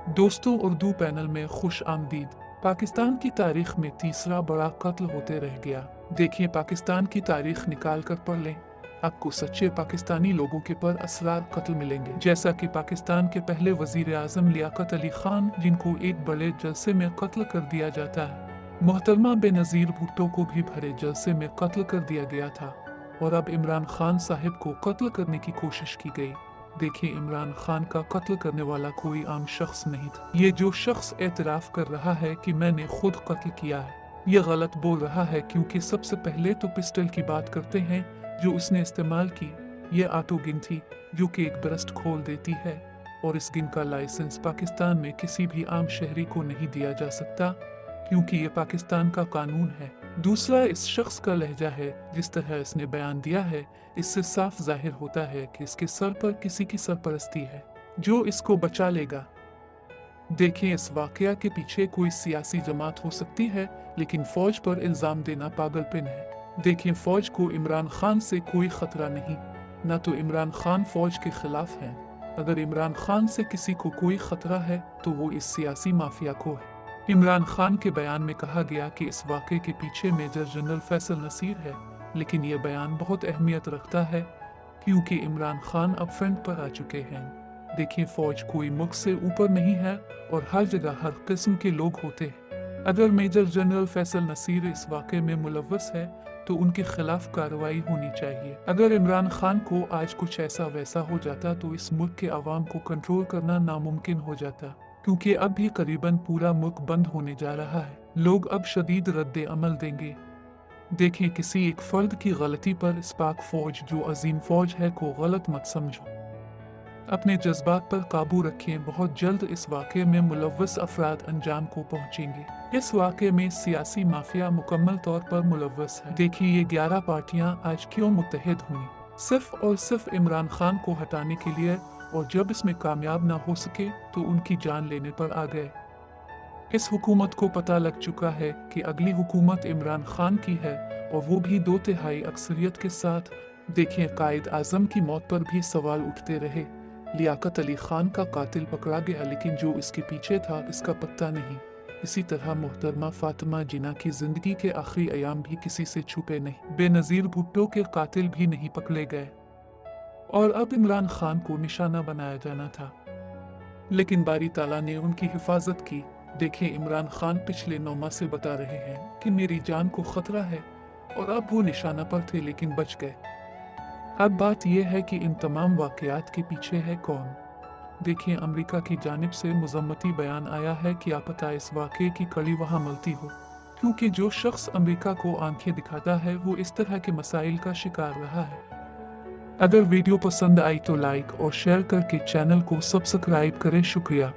दोस्तों, उर्दू पैनल में खुश आमदीद। पाकिस्तान की तारीख में तीसरा बड़ा कत्ल होते रह गया। देखिए, पाकिस्तान की तारीख निकाल कर पढ़ लें, आपको सच्चे पाकिस्तानी लोगों के पर असरार कत्ल मिलेंगे। जैसा कि पाकिस्तान के पहले वजीर आजम लियाकत अली खान, जिनको एक बड़े जलसे में कत्ल कर दिया जाता है, मोहतरमा बेनज़ीर भुट्टो को भी भरे जलसे में कत्ल कर दिया गया था, और अब इमरान खान साहिब को कत्ल करने की कोशिश की गई। देखिए, इमरान खान का कत्ल करने वाला कोई आम शख्स नहीं था। ये जो शख्स एतराफ कर रहा है कि मैंने खुद कत्ल किया है, ये गलत बोल रहा है, क्योंकि सबसे पहले तो पिस्टल की बात करते हैं जो उसने इस्तेमाल की। ये ऑटो गन थी जो कि एक बरस्ट खोल देती है, और इस गन का लाइसेंस पाकिस्तान में किसी भी आम शहरी को नहीं दिया जा सकता, क्योंकि ये पाकिस्तान का कानून है। दूसरा, इस शख्स का लहजा है, जिस तरह इसने बयान दिया है, इससे साफ जाहिर होता है कि इसके सर पर किसी की सरपरस्ती है जो इसको बचा लेगा। देखिए, इस वाकया के पीछे कोई सियासी जमात हो सकती है, लेकिन फौज पर इल्जाम देना पागलपन है। देखिए, फौज को इमरान खान से कोई खतरा नहीं, न तो इमरान खान फौज के खिलाफ है। अगर इमरान खान से किसी को कोई खतरा है तो वो इस सियासी माफिया को है। इमरान खान के बयान में कहा गया कि इस वाक़े के पीछे मेजर जनरल फैसल नसीर है, लेकिन ये बयान बहुत अहमियत रखता है, क्योंकि इमरान खान अब फ्रंट पर आ चुके हैं। देखिए, फौज कोई मुल्क से ऊपर नहीं है, और हर जगह हर किस्म के लोग होते हैं। अगर मेजर जनरल फैसल नसीर इस वाक़े में मुलव्वस है तो उनके खिलाफ कार्रवाई होनी चाहिए। अगर इमरान खान को आज कुछ ऐसा वैसा हो जाता तो इस मुल्क के अवाम को कंट्रोल करना नामुमकिन हो जाता, क्योंकि अब भी करीबन पूरा मुल्क बंद होने जा रहा है। लोग अब शदीद रद्द अमल देंगे। देखें, किसी एक फर्द की गलती पर इस पाक फौज, जो अजीम फौज है, को गलत मत समझो। अपने जज्बात पर काबू रखें। बहुत जल्द इस वाक़े में मुलव्वस अफराद अंजाम को पहुँचेंगे। इस वाक़े में सियासी माफिया मुकम्मल तौर पर मुलव्वस है। देखिए, ये 11 पार्टियां आज क्यों मुत्तहिद हुई, सिर्फ और सिर्फ इमरान खान को हटाने के लिए, और जब इसमें कामयाब ना हो सके तो उनकी जान लेने पर आ गए। इस हुकूमत को पता लग चुका है कि अगली हुकूमत इमरान खान की है, और वो भी 2/3 अक्सरियत के साथ। देखिए, कायद आजम की मौत पर भी सवाल उठते रहे। लियाकत अली खान का कातिल पकड़ा गया, लेकिन जो इसके पीछे था इसका पत्ता नहीं। इसी तरह मोहतरमा फातिमा जिन्ना की जिंदगी के आखिरी अयाम भी किसी से छुपे नहीं। बेनज़ीर भुट्टो के कातिल भी नहीं पकड़े गए, और अब इमरान खान को निशाना बनाया जाना था, लेकिन बारी ताला ने उनकी हिफाजत की। देखिए, इमरान खान पिछले 9 माह से बता रहे हैं कि मेरी जान को खतरा है, और अब वो निशाना पर थे लेकिन बच गए। अब बात यह है कि इन तमाम वाक़यात के पीछे है कौन। देखिए, अमेरिका की जानिब से मुज़म्मती बयान आया है कि आपता इस वाक़े की कड़ी वहाँ मलती हो, क्योंकि जो शख्स अमेरिका को आंखें दिखाता है वो इस तरह के मसाइल का शिकार रहा है। अगर वीडियो पसंद आई तो लाइक और शेयर करके चैनल को सब्सक्राइब करें। शुक्रिया।